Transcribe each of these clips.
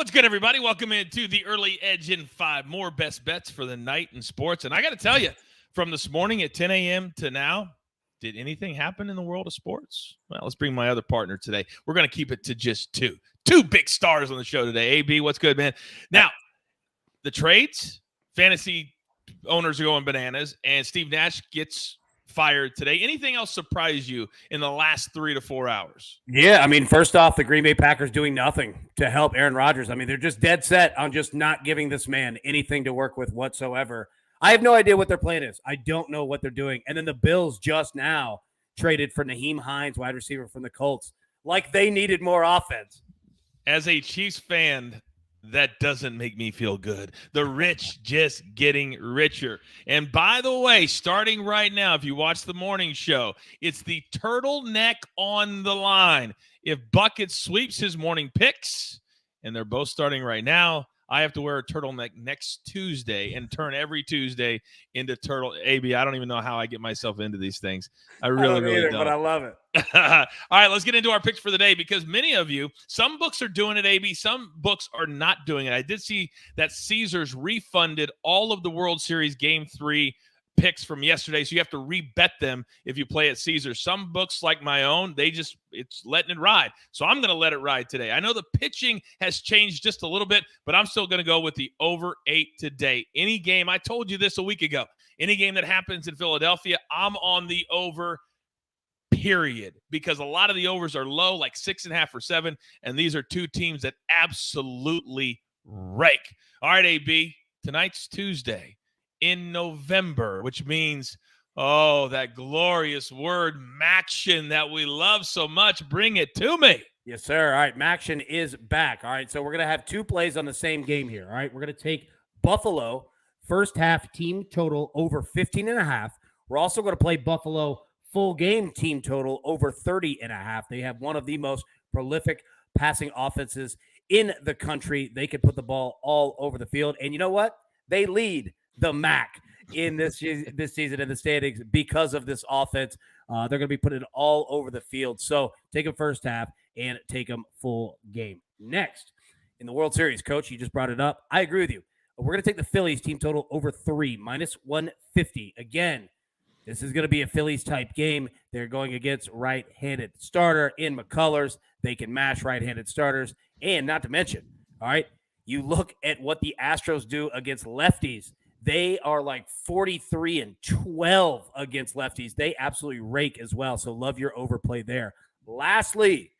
What's good, everybody? Welcome into the Early Edge in 5. More best bets for the night in sports. And I got to tell you, from this morning at 10 a.m. to now, did anything happen in the world of sports? Well, let's bring my other partner today. We're going to keep it to just two. Two big stars on the show today. AB, what's good, man? Now, the trades, fantasy owners are going bananas, and Steve Nash gets fired today. Anything else surprise you in the last 3 to 4 hours? Yeah, I mean, first off, the Green Bay Packers doing nothing to help Aaron Rodgers. I mean, they're just dead set on just not giving this man anything to work with whatsoever. I have no idea what their plan is. I don't know what they're doing. And then the Bills just now traded for Nyheim Hines, wide receiver from the Colts, like they needed more offense. As a Chiefs fan, that doesn't make me feel good. The rich just getting richer. And by the way, starting right now, if you watch the morning show, it's the turtleneck on the line. If Bucket sweeps his morning picks, and they're both starting right now, I have to wear a turtleneck next Tuesday and turn every Tuesday into turtle. AB, I don't even know how I get myself into these things. I really don't. But I love it. All right, let's get into our picks for the day because many of you, some books are doing it, AB. Some books are not doing it. I did see that Caesars refunded all of the World Series Game 3 picks from yesterday, so you have to rebet them if you play at Caesars. Some books, like my own, it's letting it ride. So I'm going to let it ride today. I know the pitching has changed just a little bit, but I'm still going to go with the over 8 today. Any game, I told you this a week ago, any game that happens in Philadelphia, I'm on the over, period, because a lot of the overs are low, like 6.5 or 7, and these are two teams that absolutely rake. All right, AB, tonight's Tuesday in November, which means, that glorious word, Maction, that we love so much. Bring it to me. Yes, sir. All right, Maction is back. All right, so we're going to have two plays on the same game here. All right, we're going to take Buffalo first half team total over 15.5. We're also going to play Buffalo full game team total over 30.5. They have one of the most prolific passing offenses in the country. They can put the ball all over the field. And you know what? They lead the MAC in this season in the standings because of this offense. They're going to be putting it all over the field. So take them first half and take them full game. Next, in the World Series, Coach, you just brought it up. I agree with you. We're going to take the Phillies team total over 3, -150. Again, this is going to be a Phillies-type game. They're going against right-handed starter in McCullers. They can mash right-handed starters. And not to mention, all right, you look at what the Astros do against lefties. They are like 43-12 against lefties. They absolutely rake as well. So love your overplay there. Lastly,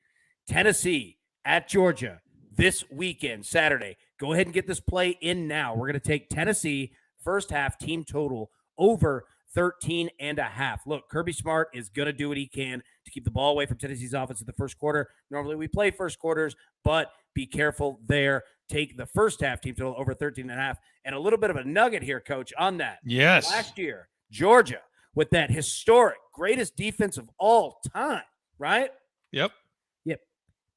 Tennessee at Georgia this weekend, Saturday. Go ahead and get this play in now. We're going to take Tennessee first half team total over 13.5. Look, Kirby Smart is going to do what he can to keep the ball away from Tennessee's offense in the first quarter. Normally we play first quarters, but be careful there. Take the first half team total over 13.5. And a little bit of a nugget here, Coach, on that. Yes. Last year, Georgia, with that historic greatest defense of all time, right? Yep.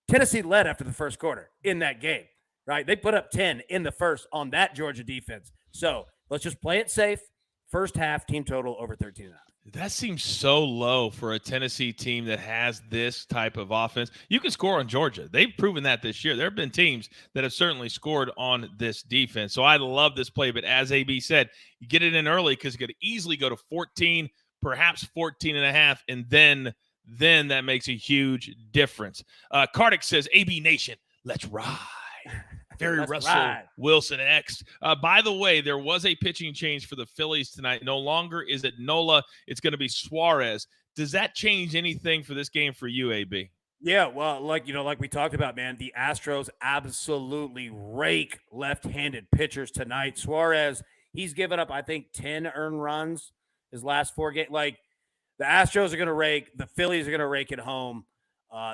Tennessee led after the first quarter in that game, right? They put up 10 in the first on that Georgia defense. So let's just play it safe. First half team total over 13.5. That seems so low for a Tennessee team that has this type of offense. You can score on Georgia. They've proven that this year. There have been teams that have certainly scored on this defense. So I love this play. But as AB said, you get it in early because you could easily go to 14, perhaps 14.5, and then that makes a huge difference. Kartik says, AB Nation, let's ride. Very Russell Wilson X. By the way, there was a pitching change for the Phillies tonight. No longer is it Nola. It's going to be Suarez. Does that change anything for this game for you, AB? Yeah, well, like we talked about, man, the Astros absolutely rake left-handed pitchers tonight. Suarez, he's given up, I think, 10 earned runs his last 4 games. Like, the Astros are going to rake. The Phillies are going to rake it home.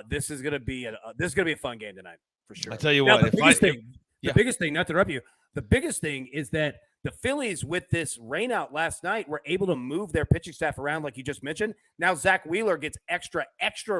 This is going to be a fun game tonight. For sure. I tell you what, the biggest thing, not to interrupt you, the biggest thing is that the Phillies, with this rain out last night, were able to move their pitching staff around, like you just mentioned. Now Zach Wheeler gets extra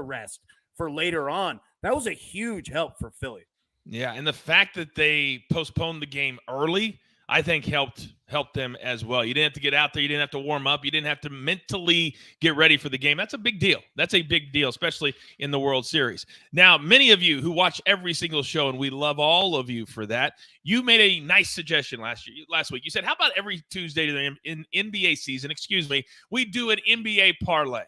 rest for later on. That was a huge help for Philly. Yeah, and the fact that they postponed the game early, I think helped them as well. You didn't have to get out there. You didn't have to warm up. You didn't have to mentally get ready for the game. That's a big deal. That's a big deal, especially in the World Series. Now, many of you who watch every single show, and we love all of you for that, you made a nice suggestion last week. You said, how about every Tuesday in NBA season, we do an NBA parlay?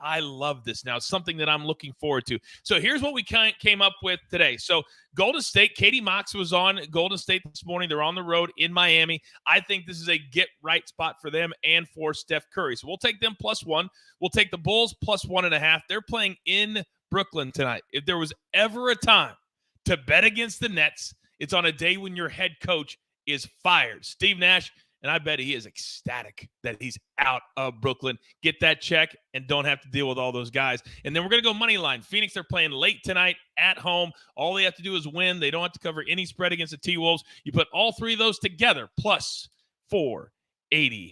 I love this now. It's something that I'm looking forward to. So here's what we came up with today. So Golden State, Katie Mox was on Golden State this morning. They're on the road in Miami. I think this is a get-right spot for them and for Steph Curry. So we'll take them +1. We'll take the Bulls +1.5. They're playing in Brooklyn tonight. If there was ever a time to bet against the Nets, it's on a day when your head coach is fired. Steve Nash, and I bet he is ecstatic that he's out of Brooklyn. Get that check and don't have to deal with all those guys. And then we're going to go money line. Phoenix, they're playing late tonight at home. All they have to do is win. They don't have to cover any spread against the T-Wolves. You put all three of those together, +485.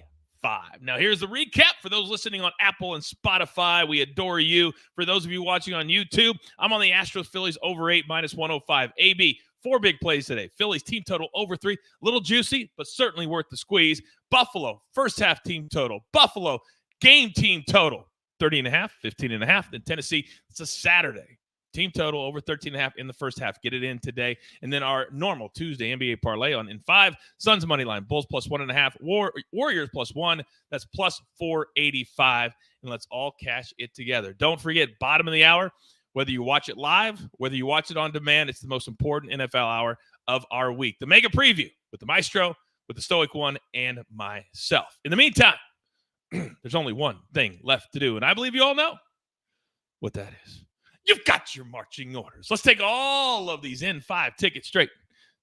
Now, here's the recap for those listening on Apple and Spotify. We adore you. For those of you watching on YouTube, I'm on the Astros Phillies over 8 -105. AB, 4 big plays today. Phillies team total over 3. Little juicy, but certainly worth the squeeze. Buffalo, first half team total. Buffalo, game team total, 30.5, 15.5. Then Tennessee, it's a Saturday. Team total over 13.5 in the first half. Get it in today. And then our normal Tuesday NBA parlay in 5. Suns money line. Bulls +1.5. Warriors +1. That's +485. And let's all cash it together. Don't forget, bottom of the hour, whether you watch it live, whether you watch it on demand, it's the most important NFL hour of our week. The Mega Preview with the Maestro, with the Stoic One, and myself. In the meantime, there's only one thing left to do, and I believe you all know what that is. You've got your marching orders. Let's take all of these N5 tickets straight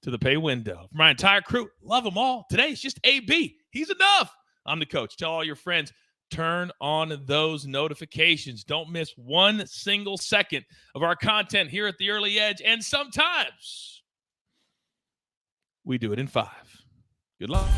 to the pay window. For my entire crew, love them all. Today, it's just AB. He's enough. I'm the coach. Tell all your friends, turn on those notifications. Don't miss one single second of our content here at the Early Edge. And sometimes we do it in 5. Good luck.